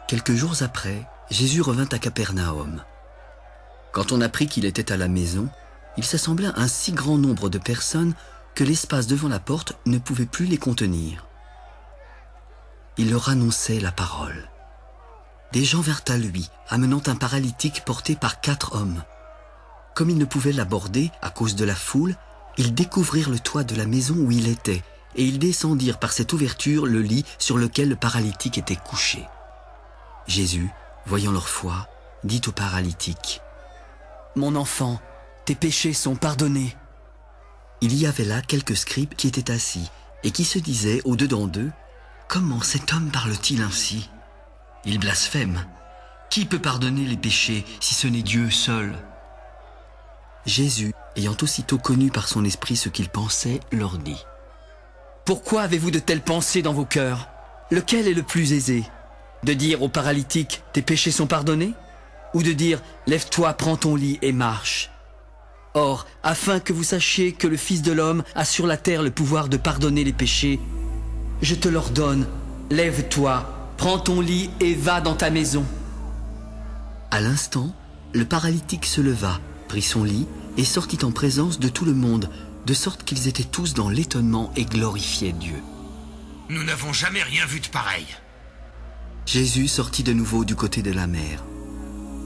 Quelques jours après, Jésus revint à Capernaum. Quand on apprit qu'il était à la maison, il s'assembla un si grand nombre de personnes que l'espace devant la porte ne pouvait plus les contenir. Il leur annonçait la parole. Des gens vinrent à lui, amenant un paralytique porté par 4 hommes. Comme ils ne pouvaient l'aborder à cause de la foule, ils découvrirent le toit de la maison où il était, et ils descendirent par cette ouverture le lit sur lequel le paralytique était couché. Jésus, voyant leur foi, dit au paralytique : « Mon enfant, tes péchés sont pardonnés. » Il y avait là quelques scribes qui étaient assis, et qui se disaient au-dedans d'eux : « Comment cet homme parle-t-il ainsi ? Il blasphème. Qui peut pardonner les péchés si ce n'est Dieu seul ?» Jésus, ayant aussitôt connu par son esprit ce qu'ils pensaient, leur dit : « Pourquoi avez-vous de telles pensées dans vos cœurs ? Lequel est le plus aisé ? De dire au paralytique : tes péchés sont pardonnés ? Ou de dire : lève-toi, prends ton lit et marche ? Or, afin que vous sachiez que le Fils de l'homme a sur la terre le pouvoir de pardonner les péchés, je te l'ordonne, lève-toi, prends ton lit et va dans ta maison. » À l'instant, le paralytique se leva, prit son lit et sortit en présence de tout le monde, de sorte qu'ils étaient tous dans l'étonnement et glorifiaient Dieu. « Nous n'avons jamais rien vu de pareil. » Jésus sortit de nouveau du côté de la mer.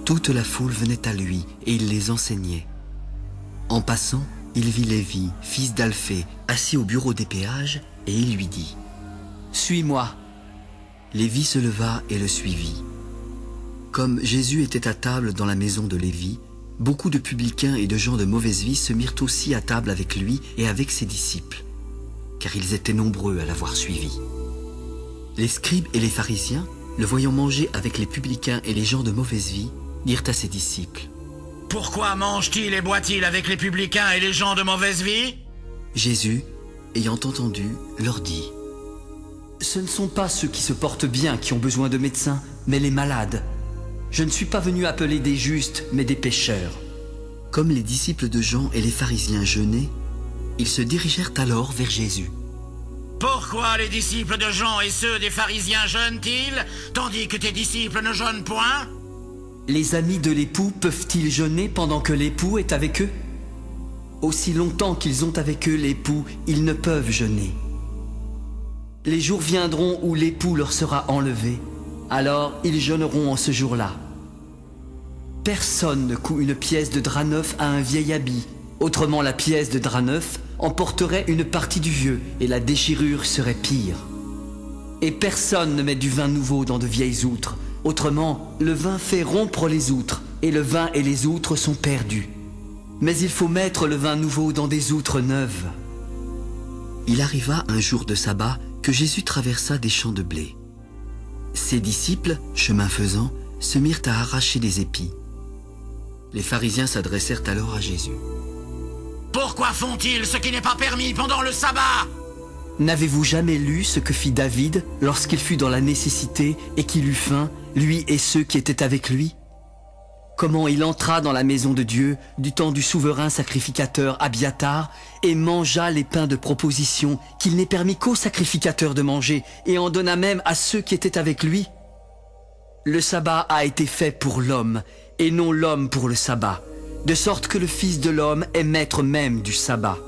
Toute la foule venait à lui et il les enseignait. En passant, il vit Lévi, fils d'Alphée, assis au bureau des péages, et il lui dit : « Suis-moi. » Lévi se leva et le suivit. Comme Jésus était à table dans la maison de Lévi, beaucoup de publicains et de gens de mauvaise vie se mirent aussi à table avec lui et avec ses disciples, car ils étaient nombreux à l'avoir suivi. Les scribes et les pharisiens, le voyant manger avec les publicains et les gens de mauvaise vie, dirent à ses disciples : « Pourquoi mange-t-il et boit-il avec les publicains et les gens de mauvaise vie ?» Jésus, ayant entendu, leur dit : « Ce ne sont pas ceux qui se portent bien qui ont besoin de médecins, mais les malades. Je ne suis pas venu appeler des justes, mais des pécheurs. » Comme les disciples de Jean et les pharisiens jeûnaient, ils se dirigèrent alors vers Jésus. « Pourquoi les disciples de Jean et ceux des pharisiens jeûnent-ils, tandis que tes disciples ne jeûnent point ? » Les amis de l'époux peuvent-ils jeûner pendant que l'époux est avec eux ? Aussi longtemps qu'ils ont avec eux l'époux, ils ne peuvent jeûner. Les jours viendront où l'époux leur sera enlevé, alors ils jeûneront en ce jour-là. Personne ne coud une pièce de drap neuf à un vieil habit, autrement la pièce de drap neuf emporterait une partie du vieux et la déchirure serait pire. Et personne ne met du vin nouveau dans de vieilles outres, autrement le vin fait rompre les outres, et le vin et les outres sont perdus. Mais il faut mettre le vin nouveau dans des outres neuves. » Il arriva un jour de sabbat que Jésus traversa des champs de blé. Ses disciples, chemin faisant, se mirent à arracher des épis. Les pharisiens s'adressèrent alors à Jésus. « Pourquoi font-ils ce qui n'est pas permis pendant le sabbat ? » N'avez-vous jamais lu ce que fit David lorsqu'il fut dans la nécessité et qu'il eut faim, lui et ceux qui étaient avec lui ? Comment il entra dans la maison de Dieu du temps du souverain sacrificateur Abiatar et mangea les pains de proposition qu'il n'est permis qu'aux sacrificateurs de manger et en donna même à ceux qui étaient avec lui ? Le sabbat a été fait pour l'homme et non l'homme pour le sabbat, de sorte que le Fils de l'homme est maître même du sabbat.